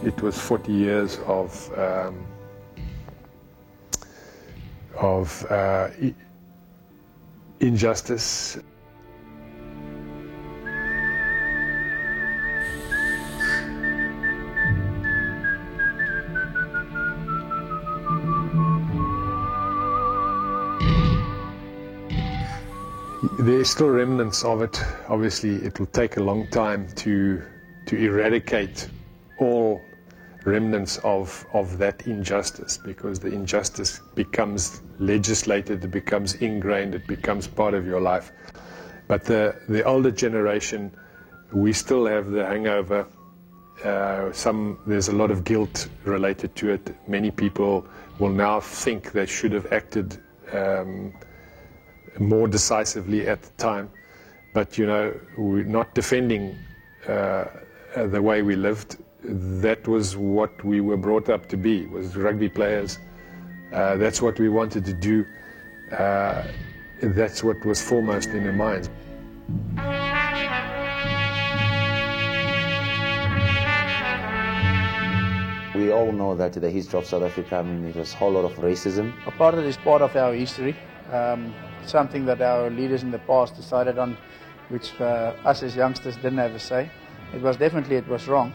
it was 40 years of injustice. There's still remnants of it. Obviously, it will take a long time to eradicate all remnants of that injustice, because the injustice becomes legislated, it becomes ingrained, it becomes part of your life. But the older generation, we still have the hangover. There's a lot of guilt related to it. Many people will now think they should have acted more decisively at the time, but we're not defending the way we lived. That was what we were brought up to be, was rugby players. That's what we wanted to do. That's what was foremost in our minds. We all know that the history of South Africa, it was a whole lot of racism. Apartheid is part of our history. Something that our leaders in the past decided on, which us as youngsters didn't have a say. It was wrong.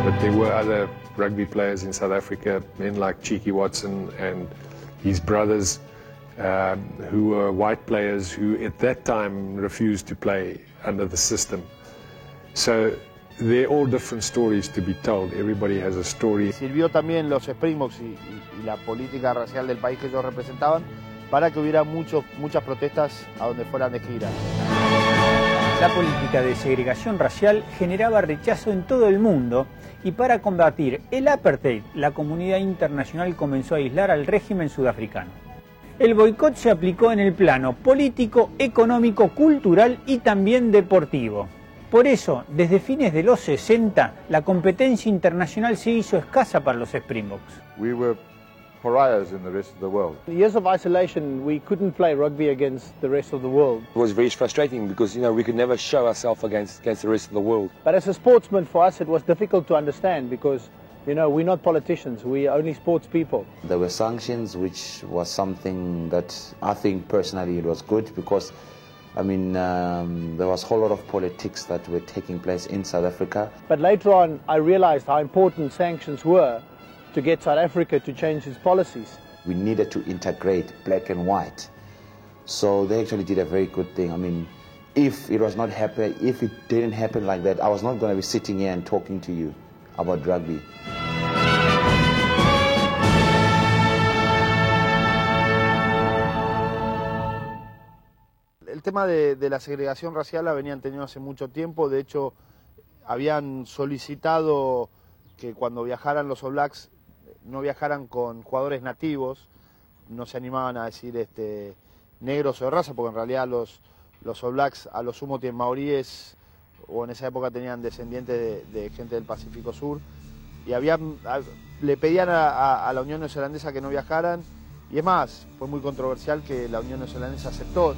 But there were other rugby players in South Africa, men like Cheeky Watson and his brothers, who were white players who at that time refused to play under the system. So they're all different stories to be told. Everybody has a story. Sirvió también los Springboks y la política racial del país que ellos representaban para que hubiera muchas protestas a donde fueran de gira. La política de segregación racial generaba rechazo en todo el mundo y para combatir el apartheid, la comunidad internacional comenzó a aislar al régimen sudafricano. El boicot se aplicó en el plano político, económico, cultural y también deportivo. Por eso, desde fines de los 60, la competencia internacional se hizo escasa para los Springboks. We were pariahs in the rest of the world. In the years of isolation, we couldn't play rugby against the rest of the world. It was very frustrating because, we could never show ourselves against the rest of the world. But as a sportsman, for us, it was difficult to understand because, we're not politicians, we're only sports people. There were sanctions, which was something that I think personally it was good because there was a whole lot of politics that were taking place in South Africa. But later on, I realized how important sanctions were to get South Africa to change its policies. We needed to integrate black and white. So they actually did a very good thing. If it was not happen, if it didn't happen like that, I was not going to be sitting here and talking to you about rugby. El tema de la segregación racial la venían teniendo hace mucho tiempo. De hecho, habían solicitado que cuando viajaran los All Blacks no viajaran con jugadores nativos. No se animaban a decir negros o de raza, porque en realidad los All Blacks a lo sumo tienen maoríes, o en esa época tenían descendientes de gente del Pacífico Sur. Y le pedían a la Unión Neozelandesa que no viajaran. Y es más, fue muy controversial que la Unión Neozelandesa aceptó.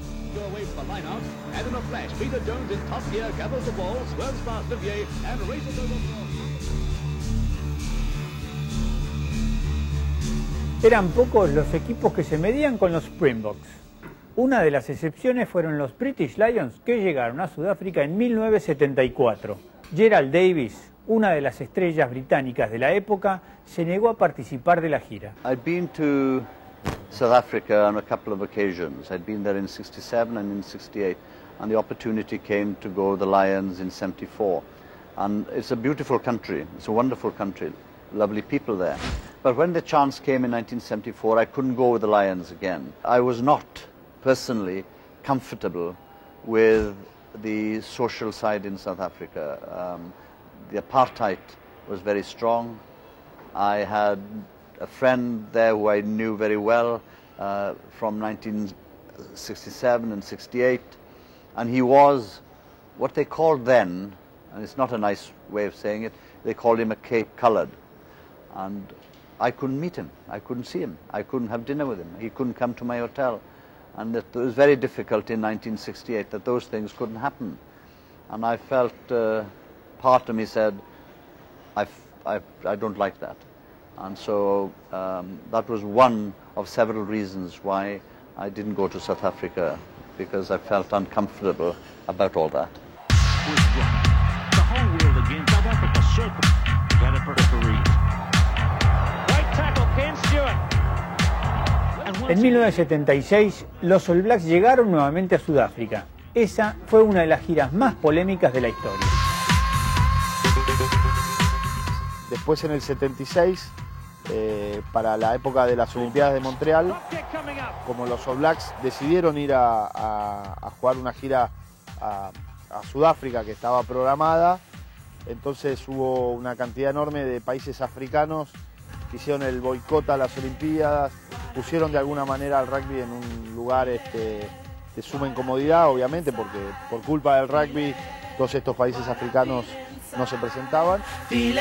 Eran pocos los equipos que se medían con los Springboks. Una de las excepciones fueron los British Lions, que llegaron a Sudáfrica en 1974. Gerald Davis, una de las estrellas británicas de la época, se negó a participar de la gira. I'd been to South Africa on a couple of occasions. I'd been there in 67 and in 68, and the opportunity came to go to the Lions in 74. And it's a beautiful country, it's a wonderful country, lovely people there. But when the chance came in 1974, I couldn't go with the Lions again. I was not personally comfortable with the social side in South Africa. The apartheid was very strong. I had a friend there who I knew very well from 1967 and 68, and he was what they called then, and it's not a nice way of saying it, they called him a Cape Coloured. And I couldn't meet him, I couldn't see him, I couldn't have dinner with him, he couldn't come to my hotel. And it was very difficult in 1968 that those things couldn't happen. And I felt, part of me said, I don't like that. And so that was one of several reasons why I didn't go to South Africa, because I felt uncomfortable about all that. The whole world again. South Africa circle. Got it for Reed. Right tackle, Ken Stewart. En 1976, los All Blacks llegaron nuevamente a Sudáfrica. Esa fue una de las giras más polémicas de la historia. Después, en el 76, para la época de las Olimpiadas de Montreal, como los All Blacks decidieron ir a jugar una gira a Sudáfrica que estaba programada, entonces hubo una cantidad enorme de países africanos que hicieron el boicot a las Olimpiadas, pusieron de alguna manera al rugby en un lugar de suma incomodidad, obviamente, porque por culpa del rugby todos estos países africanos no se presentaban. En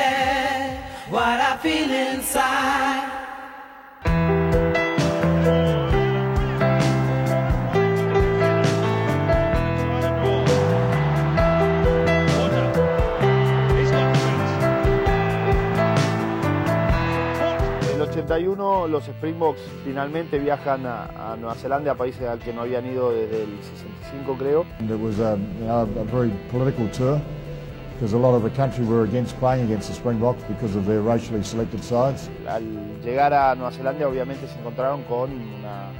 el 81 los Springboks finalmente viajan a Nueva Zelanda, a países al que no habían ido desde el 65, creo. And it was a very political tour, because a lot of the country were against playing against the Springboks because of their racially selected sides. Al llegar a Nueva Zelanda, obviamente se encontraron con una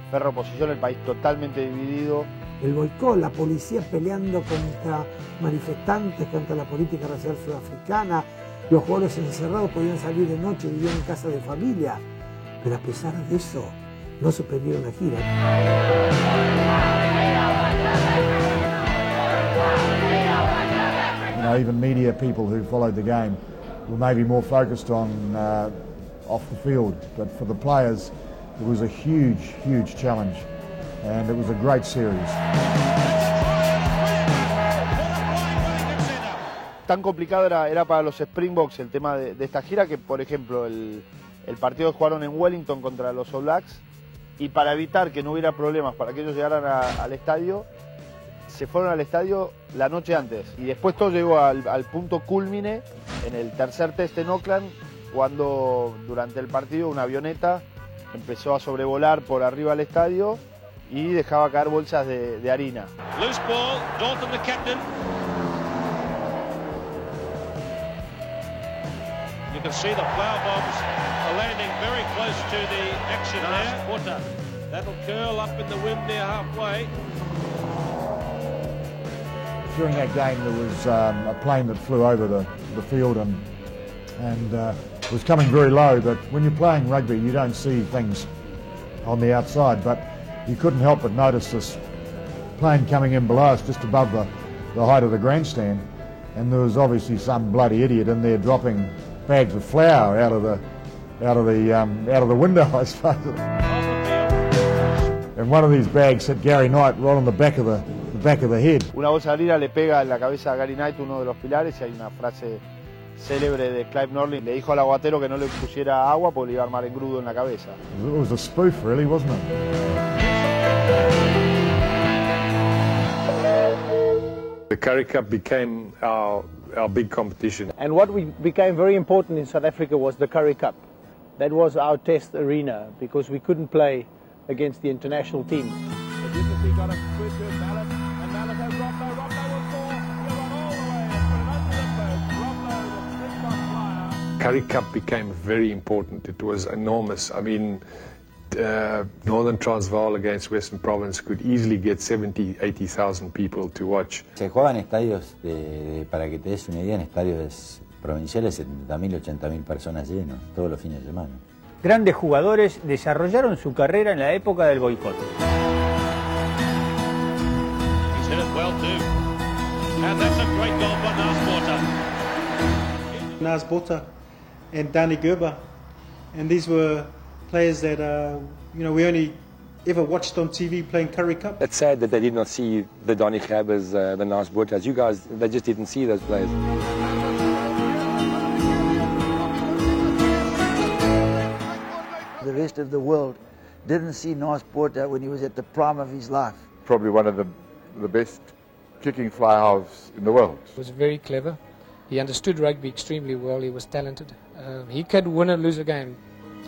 férrea oposición, el país totalmente dividido. El boicot, la policía peleando contra manifestantes, contra la política racial sudafricana, los jugadores encerrados podían salir de noche, vivían en casa de familia, pero a pesar de eso no suspendieron la gira. You know, even media people who followed the game were maybe more focused on off the field, but for the players it was a huge, huge challenge, and it was a great series. Tan complicado era para los Springboks el tema de esta gira que, por ejemplo, el partido que jugaron en Wellington contra los All Blacks, y para evitar que no hubiera problemas para que ellos llegaran al estadio, se fueron al estadio la noche antes. Y después todo llegó al punto cúlmine en el tercer test en Auckland, cuando durante el partido una avioneta empezó a sobrevolar por arriba del estadio y dejaba caer bolsas de harina. Loose ball, Dalton the captain. You can see the flower bombs are landing very close to the action there. Water. That'll curl up in the wind near halfway. During that game there was a plane that flew over the field and was coming very low, but when you're playing rugby you don't see things on the outside, but you couldn't help but notice this plane coming in below us just above the height of the grandstand, and there was obviously some bloody idiot in there dropping bags of flour out of the window, I suppose. And one of these bags hit Gary Knight right on the back of the head. Una bolsa de harina le pega en la cabeza a Gary Knight, uno de los pilares, y hay una frase célebre de Clive Norley: le dijo al aguatero que no le pusiera agua porque le iba a armar engrudo en la cabeza. It was a spoof, really, wasn't it? The Currie Cup became our big competition. And what became very important in South Africa was the Currie Cup. That was our test arena, because we couldn't play against the international team. Currie Cup became very important. It was enormous. I mean, Northern Transvaal against Western Province could easily get 70,000, 80,000 people to watch. Se jugaban estadios, para que te des una idea, en estadios provinciales 70.000, 80.000 personas llenos todos los fines de semana. Grandes jugadores desarrollaron su carrera en la época del boicot. He's hit it well too. And that's a great goal for Nas Botha. Nas Botha and Danny Gerber, and these were players that we only ever watched on TV playing Currie Cup. It's sad that they did not see the Donny Grabbers, the Nas Bothas. You guys, they just didn't see those players. The rest of the world didn't see Nas Botha when he was at the prime of his life. Probably one of the best kicking fly halves in the world. He was very clever. He understood rugby extremely well. He was talented. He could win or lose a game,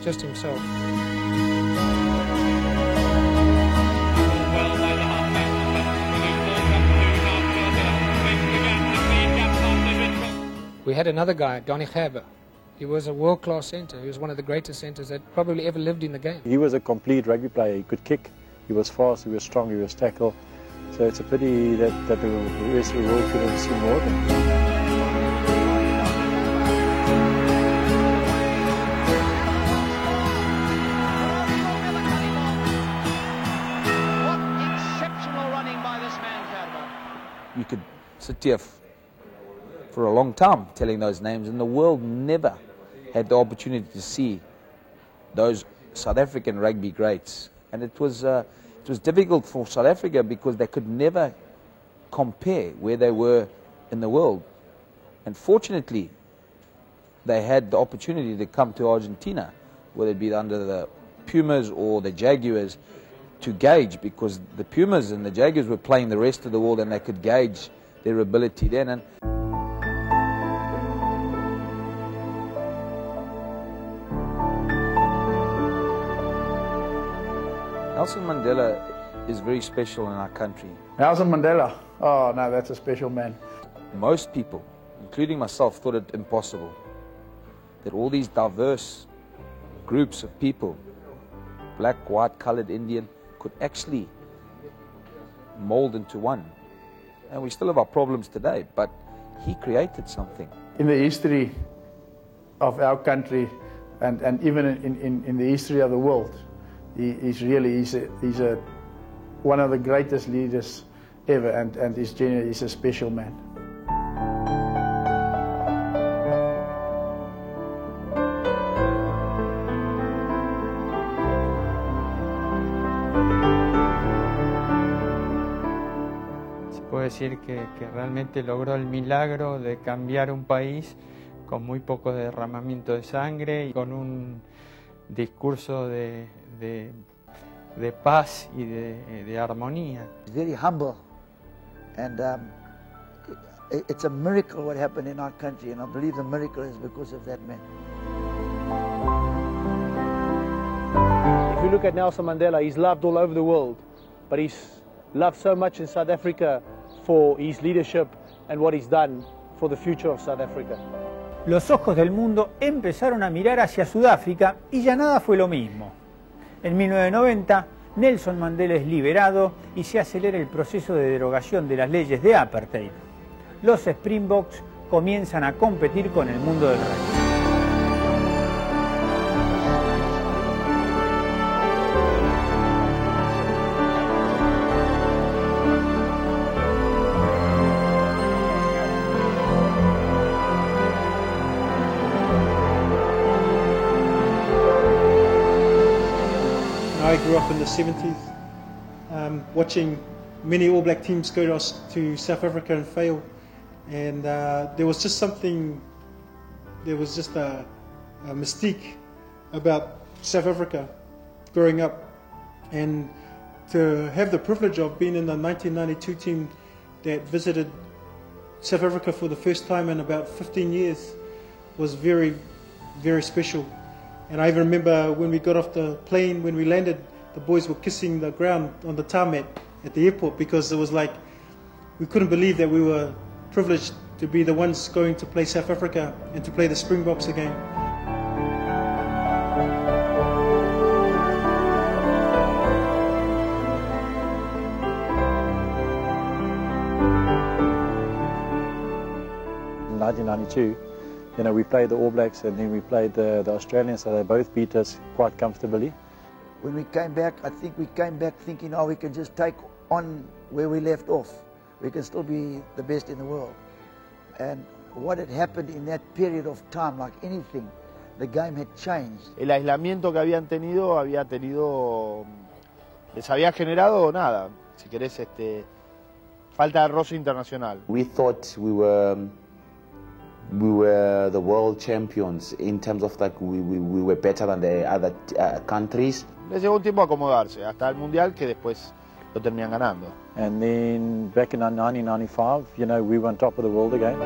just himself. We had another guy, Donny Gerber. He was a world-class centre. He was one of the greatest centres that probably ever lived in the game. He was a complete rugby player. He could kick, he was fast, he was strong, he was tackle. So it's a pity that the rest of the world couldn't see more of him. You could sit here for a long time telling those names, and the world never had the opportunity to see those South African rugby greats. And it was difficult for South Africa because they could never compare where they were in the world. And fortunately, they had the opportunity to come to Argentina, whether it be under the Pumas or the Jaguars, to gauge, because the Pumas and the Jaguars were playing the rest of the world and they could gauge their ability then. And Nelson Mandela is very special in our country. Nelson Mandela, oh no, that's a special man. Most people, including myself, thought it impossible that all these diverse groups of people, black, white, colored, Indian, could actually mold into one. And we still have our problems today, but he created something. In the history of our country and even in the history of the world, he's one of the greatest leaders ever, and he's a special man. Decir que realmente logró el milagro de cambiar un país con muy poco derramamiento de sangre y con un discurso de paz y de armonía. He's very humble, and it's a miracle what happened in our country, and I believe the miracle is because of that man. If you look at Nelson Mandela, he's loved all over the world, but he's loved so much in South Africa for his leadership and what he's done for the future of South Africa. Los ojos del mundo empezaron a mirar hacia Sudáfrica y ya nada fue lo mismo. En 1990, Nelson Mandela es liberado y se acelera el proceso de derogación de las leyes de apartheid. Los Springboks comienzan a competir con el mundo del rugby. I grew up in the 70s, watching many All Black teams go to South Africa and fail, and there was just a mystique about South Africa growing up, and to have the privilege of being in the 1992 team that visited South Africa for the first time in about 15 years was very, very special. And I even remember when we got off the plane, when we landed, the boys were kissing the ground on the tarmac at the airport, because it was like we couldn't believe that we were privileged to be the ones going to play South Africa and to play the Springboks again. In 1992, we played the All Blacks and then we played the Australians, so they both beat us quite comfortably. When we came back, I think we came back thinking, oh, we can just take on where we left off. We can still be the best in the world. And what had happened in that period of time, like anything, the game had changed. El aislamiento que habían tenido les había generado nada, si querés, falta de roce internacional. We thought we were the world champions in terms of like we were better than the other countries. Les llevó un tiempo a acomodarse, hasta el Mundial, que después lo terminan ganando. And then back in 1995, you know, we were on top of the world again.